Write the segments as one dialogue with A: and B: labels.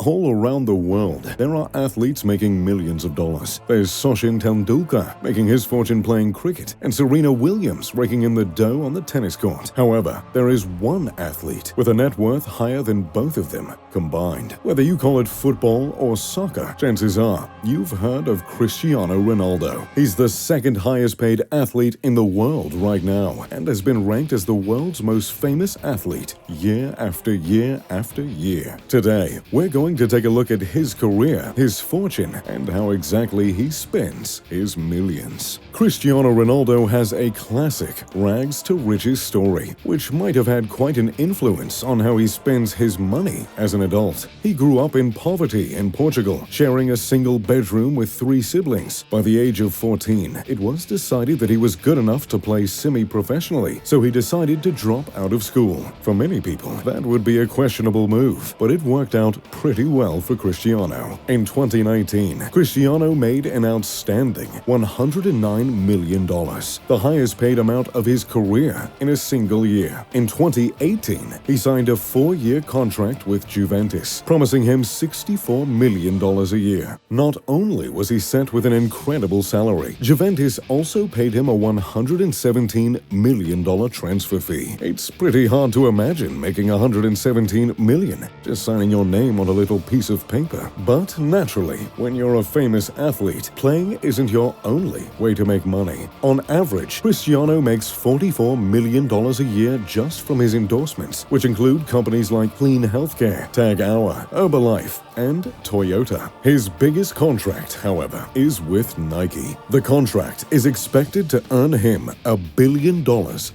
A: All around the world, there are athletes making millions of dollars. There's Sachin Tendulkar making his fortune playing cricket, and Serena Williams raking in the dough on the tennis court. However, there is one athlete with a net worth higher than both of them combined. Whether you call it football or soccer, chances are you've heard of Cristiano Ronaldo. He's the second highest paid athlete in the world right now, and has been ranked as the world's most famous athlete year after year after year. Today, we're going to take a look at his career, his fortune, and how exactly he spends his millions. Cristiano Ronaldo has a classic rags to riches story, which might have had quite an influence on how he spends his money as an adult. He grew up in poverty in Portugal, sharing a single bedroom with 3 siblings. By the age of 14, it was decided that he was good enough to play semi-professionally, so he decided to drop out of school. For many people, that would be a questionable move, but it worked out pretty well for Cristiano. In 2019, Cristiano made an outstanding $109 million, the highest paid amount of his career in a single year. In 2018, he signed a 4-year contract with Juventus, promising him $64 million a year. Not only was he set with an incredible salary, Juventus also paid him a $117 million transfer fee. It's pretty hard to imagine making $117 million just signing your name on a little piece of paper. But naturally, when you're a famous athlete, playing isn't your only way to make money. On average, Cristiano makes $44 million a year just from his endorsements, which include companies like Clean Healthcare, Tag Heuer, Herbalife, and Toyota. His biggest contract, however, is with Nike. The contract is expected to earn him $1 billion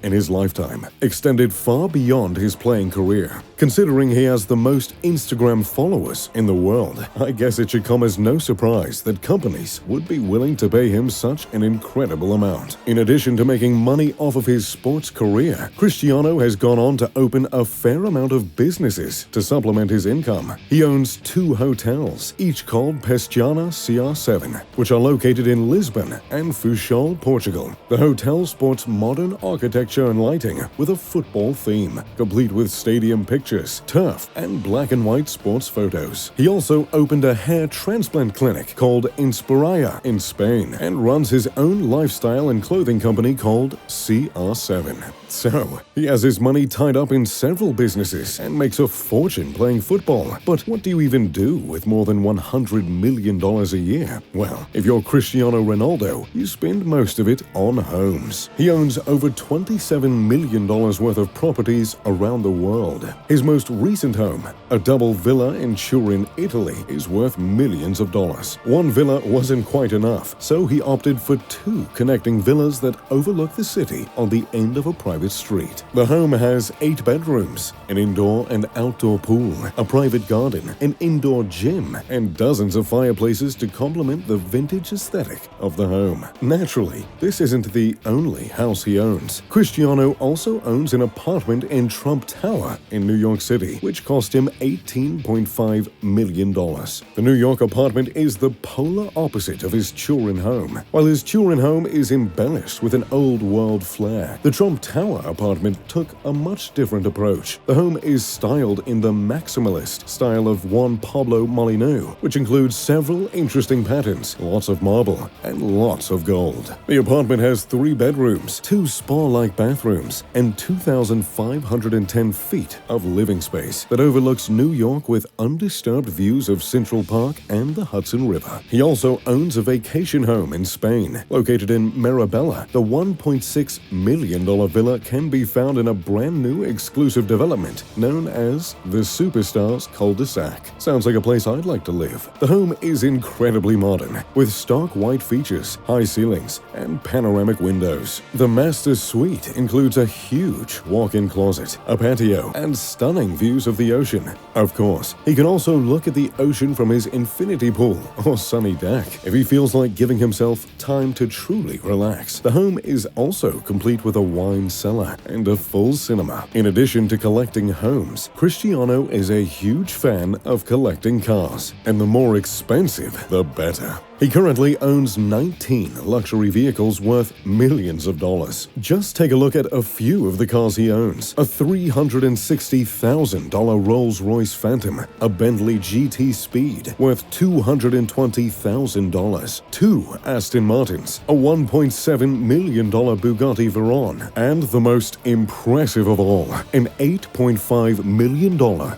A: in his lifetime, extended far beyond his playing career. Considering he has the most Instagram followers in the world, I guess it should come as no surprise that companies would be willing to pay him such an incredible amount. In addition to making money off of his sports career, Cristiano has gone on to open a fair amount of businesses to supplement his income. He owns 2 hotels, each called Pestana CR7, which are located in Lisbon and Funchal, Portugal. The hotel sports modern architecture and lighting with a football theme, complete with stadium pictures, turf, and black and white sports photos. He also opened a hair transplant clinic called Inspiraya in Spain and runs his own lifestyle and clothing company called CR7. So, he has his money tied up in several businesses and makes a fortune playing football. But what do you even do with more than $100 million a year? Well, if you're Cristiano Ronaldo, you spend most of it on homes. He owns over $27 million worth of properties around the world. His most recent home, a double villa in Turin, Italy, is worth millions of dollars. One villa wasn't quite enough, so he opted for 2 connecting villas that overlook the city on the end of a private street. The home has 8 bedrooms, an indoor and outdoor pool, a private garden, an indoor gym, and dozens of fireplaces to complement the vintage aesthetic of the home. Naturally, this isn't the only house he owns. Cristiano also owns an apartment in Trump Tower in New York City, which cost him $18.5 million. The New York apartment is the polar opposite of his Turin home. While his Turin home is embellished with an old-world flair, the Trump Tower apartment took a much different approach. The home is styled in the maximalist style of Juan Pablo Molyneux, which includes several interesting patterns, lots of marble, and lots of gold. The apartment has 3 bedrooms, 2 spa-like bathrooms, and 2,510 feet of living space that overlooks New York with undisturbed views of Central Park and the Hudson River. He also owns a vacation home in Spain, located in Marabella. The $1.6 million villa can be found in a brand new exclusive development known as the Superstars Cul-de-sac. Sounds like a place I'd like to live. The home is incredibly modern, with stark white features, high ceilings, and panoramic windows. The master suite includes a huge walk-in closet, a patio, and stunning views of the ocean. Of course, he can also look at the ocean from his infinity pool or sunny deck if he feels like giving himself time to truly relax. The home is also complete with a wine cellar and a full cinema. In addition to collecting homes, Cristiano is a huge fan of collecting cars, and the more expensive, the better. He currently owns 19 luxury vehicles worth millions of dollars. Just take a look at a few of the cars he owns. A $360,000 Rolls-Royce Phantom, a Bentley GT Speed worth $220,000, 2 Aston Martins, a $1.7 million Bugatti Veyron, and the most impressive of all, an $8.5 million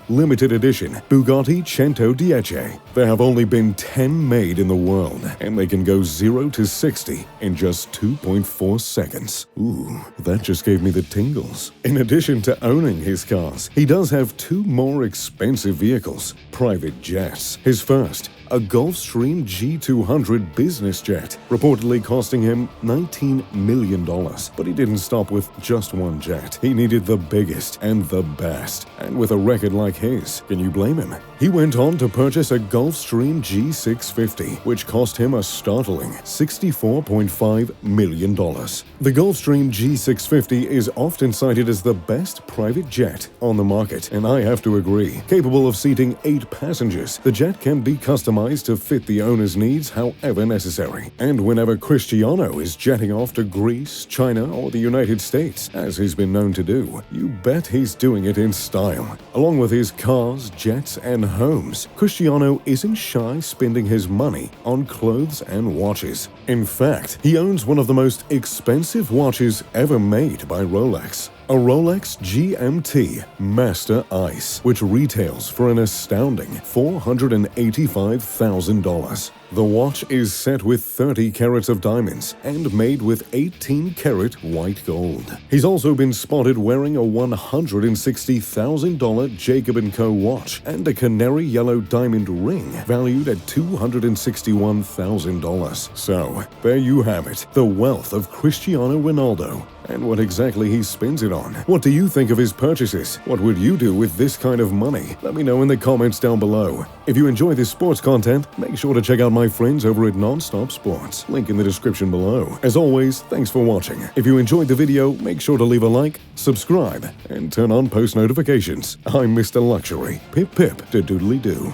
A: limited edition Bugatti Cento Dieci. There have only been 10 made in the world, and they can go 0 to 60 in just 2.4 seconds. Ooh, that just gave me the tingles. In addition to owning his cars, he does have 2 more expensive vehicles, private jets. His first, a Gulfstream G200 business jet, reportedly costing him $19 million. But he didn't stop with just one jet. He needed the biggest and the best. And with a record like his, can you blame him? He went on to purchase a Gulfstream G650, which cost him a startling $64.5 million. The Gulfstream G650 is often cited as the best private jet on the market, and I have to agree. Capable of seating 8 passengers, the jet can be customized to fit the owner's needs however necessary. And whenever Cristiano is jetting off to Greece, China, or the United States, as he's been known to do, you bet he's doing it in style. Along with his cars, jets, and homes, Cristiano isn't shy spending his money on clothes and watches. In fact, he owns one of the most expensive watches ever made by Rolex. A Rolex GMT Master Ice, which retails for an astounding $485,000. The watch is set with 30 carats of diamonds and made with 18-carat white gold. He's also been spotted wearing a $160,000 Jacob & Co. watch and a canary yellow diamond ring valued at $261,000. So, there you have it, the wealth of Cristiano Ronaldo. And what exactly he spends it on. What do you think of his purchases? What would you do with this kind of money? Let me know in the comments down below. If you enjoy this sports content, make sure to check out my friends over at Nonstop Sports. Link in the description below. As always, thanks for watching. If you enjoyed the video, make sure to leave a like, subscribe, and turn on post notifications. I'm Mr. Luxury. Pip pip to doodly doo.